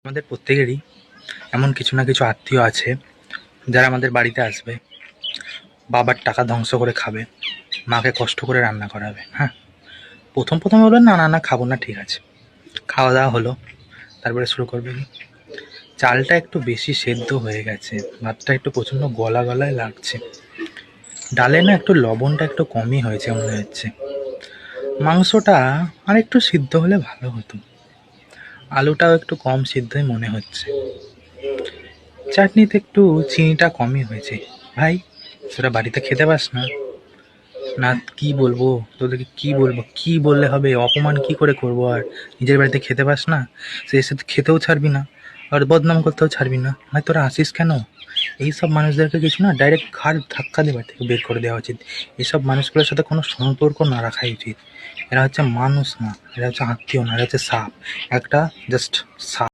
আমাদের প্রত্যেকেরই এমন কিছু না কিছু আত্মীয় আছে যারা আমাদের বাড়িতে আসবে, বাবার টাকা ধ্বংস করে খাবে, মাকে কষ্ট করে রান্না করাবে। হ্যাঁ, প্রথম বলবেন না না না খাবো না, ঠিক আছে, খাওয়া দাওয়া হলো, তারপরে শুরু করবে কি, চালটা একটু বেশি সেদ্ধ হয়ে গেছে, ভাতটা একটু প্রচণ্ড গলা গলায় লাগছে, ডালে না একটু লবণটা একটু কমই হয়েছে মনে হচ্ছে, মাংসটা আর একটু সিদ্ধ হলে ভালো হতো, আলুটাও একটু কম সিদ্ধই মনে হচ্ছে, চাটনিতে একটু চিনিটা কমই হয়েছে। ভাই, সেটা বাড়িতে খেতে পাস না? না কি বলবো তোদেরকে, কি বলবো, কি বললে হবে, অপমান কি করে করবো আর? নিজের বাড়িতে খেতে পাস না, সে এসে খেতেও ছাড়বি না, আর বদনাম করতেও ছাড়বি না, ভাই তোরা আসিস কেন? এইসব মানুষদেরকে কিছু না ডাইরেক্ট ঘাড় ধাক্কা দিয়ে বাড়ি থেকে বের করে দেওয়া উচিত। এইসব মানুষগুলোর সাথে কোনো সম্পর্ক না রাখাই উচিত। এরা হচ্ছে মানুষ না, এরা হচ্ছে আত্মীয় না, এরা হচ্ছে সাপ, একটা জাস্ট সাপ।